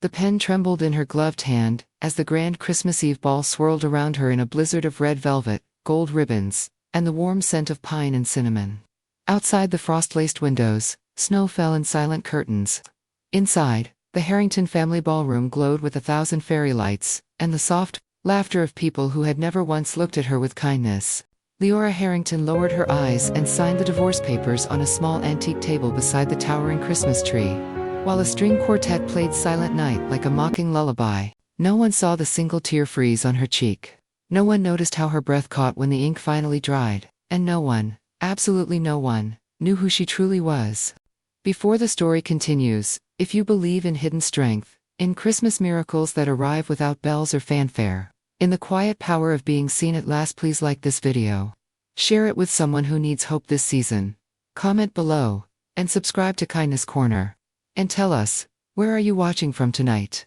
The pen trembled in her gloved hand, as the grand Christmas Eve ball swirled around her in a blizzard of red velvet, gold ribbons, and the warm scent of pine and cinnamon. Outside the frost-laced windows, snow fell in silent curtains. Inside, the Harrington family ballroom glowed with 1,000 fairy lights, and the soft laughter of people who had never once looked at her with kindness. Liora Harrington lowered her eyes and signed the divorce papers on a small antique table beside the towering Christmas tree. While a string quartet played Silent Night like a mocking lullaby, no one saw the single tear freeze on her cheek. No one noticed how her breath caught when the ink finally dried, and no one, absolutely no one, knew who she truly was. Before the story continues, if you believe in hidden strength, in Christmas miracles that arrive without bells or fanfare, in the quiet power of being seen at last, please like this video. Share it with someone who needs hope this season. Comment below, and subscribe to Kindness Corner. And tell us, where are you watching from tonight?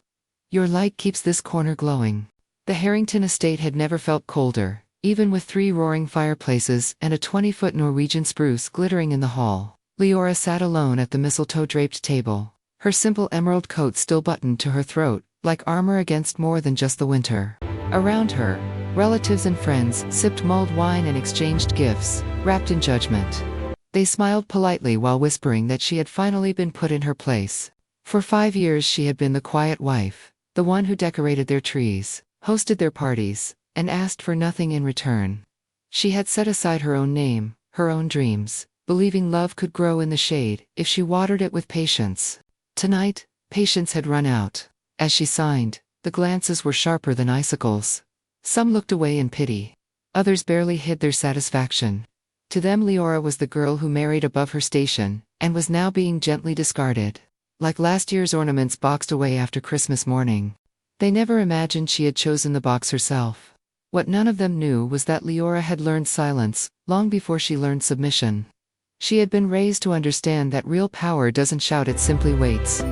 Your light keeps this corner glowing. The Harrington estate had never felt colder, even with 3 roaring fireplaces and a 20-foot Norwegian spruce glittering in the hall. Liora sat alone at the mistletoe-draped table, her simple emerald coat still buttoned to her throat, like armor against more than just the winter. Around her, relatives and friends sipped mulled wine and exchanged gifts, wrapped in judgment. They smiled politely while whispering that she had finally been put in her place. For 5 years she had been the quiet wife, the one who decorated their trees, hosted their parties, and asked for nothing in return. She had set aside her own name, her own dreams, believing love could grow in the shade if she watered it with patience. Tonight, patience had run out. As she signed, the glances were sharper than icicles. Some looked away in pity. Others barely hid their satisfaction. To them, Liora was the girl who married above her station, and was now being gently discarded, like last year's ornaments boxed away after Christmas morning. They never imagined she had chosen the box herself. What none of them knew was that Liora had learned silence, long before she learned submission. She had been raised to understand that real power doesn't shout, it simply waits.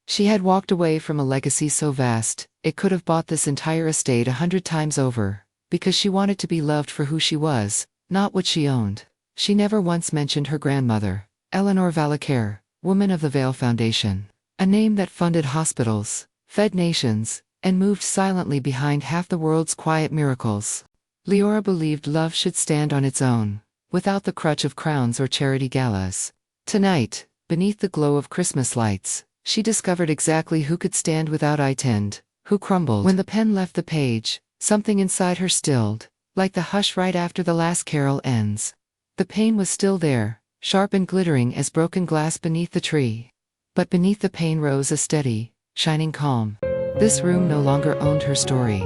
She had walked away from a legacy so vast, it could have bought this entire estate 100 times over, because she wanted to be loved for who she was, not what she owned. She never once mentioned her grandmother, Eleanor Valaker, woman of the Vale Foundation, a name that funded hospitals, fed nations, and moved silently behind half the world's quiet miracles. Liora believed love should stand on its own, without the crutch of crowns or charity galas. Tonight, beneath the glow of Christmas lights, she discovered exactly who could stand without it, who crumbled when the pen left the page. Something inside her stilled, like the hush right after the last carol ends. The pain was still there, sharp and glittering as broken glass beneath the tree. But beneath the pain rose a steady, shining calm. This room no longer owned her story.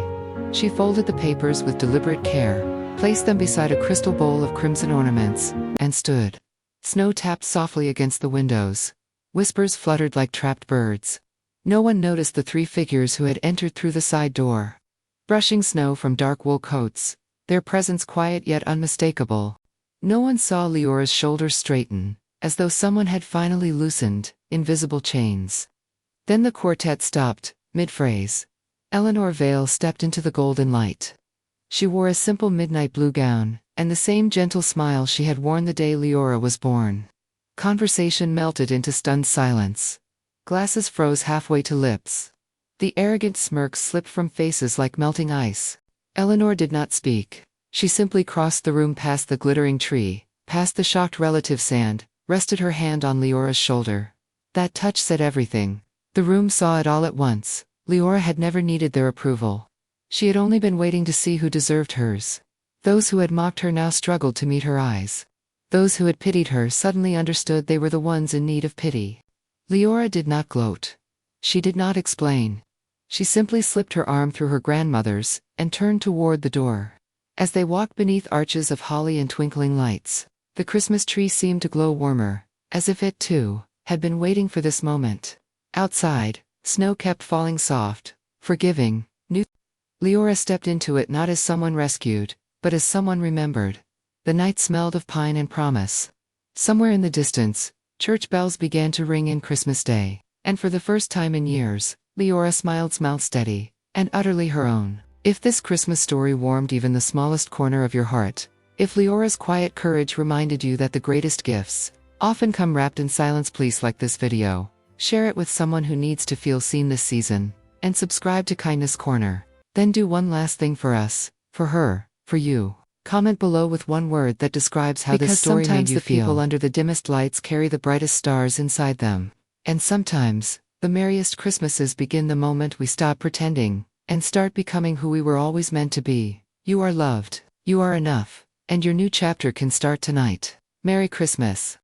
She folded the papers with deliberate care, placed them beside a crystal bowl of crimson ornaments, and stood. Snow tapped softly against the windows. Whispers fluttered like trapped birds. No one noticed the 3 figures who had entered through the side door. Brushing snow from dark wool coats, their presence quiet yet unmistakable. No one saw Liora's shoulders straighten, as though someone had finally loosened invisible chains. Then the quartet stopped, mid-phrase. Eleanor Vale stepped into the golden light. She wore a simple midnight blue gown, and the same gentle smile she had worn the day Liora was born. Conversation melted into stunned silence. Glasses froze halfway to lips. The arrogant smirks slipped from faces like melting ice. Eleanor did not speak. She simply crossed the room past the glittering tree, past the shocked relatives and rested her hand on Liora's shoulder. That touch said everything. The room saw it all at once. Liora had never needed their approval. She had only been waiting to see who deserved hers. Those who had mocked her now struggled to meet her eyes. Those who had pitied her suddenly understood they were the ones in need of pity. Liora did not gloat. She did not explain. She simply slipped her arm through her grandmother's and turned toward the door. As they walked beneath arches of holly and twinkling lights, the Christmas tree seemed to glow warmer, as if it, too, had been waiting for this moment. Outside, snow kept falling soft, forgiving, new. Liora stepped into it not as someone rescued, but as someone remembered. The night smelled of pine and promise. Somewhere in the distance, church bells began to ring in Christmas Day, and for the first time in years, Liora smiled steady, and utterly her own. If this Christmas story warmed even the smallest corner of your heart, if Liora's quiet courage reminded you that the greatest gifts often come wrapped in silence. Please like this video, share it with someone who needs to feel seen this season, and subscribe to Kindness Corner. Then do one last thing for us, for her, for you. Comment below with one word that describes how this story made you feel. Because sometimes the people under the dimmest lights carry the brightest stars inside them. And sometimes, the merriest Christmases begin the moment we stop pretending and start becoming who we were always meant to be. You are loved, you are enough, and your new chapter can start tonight. Merry Christmas.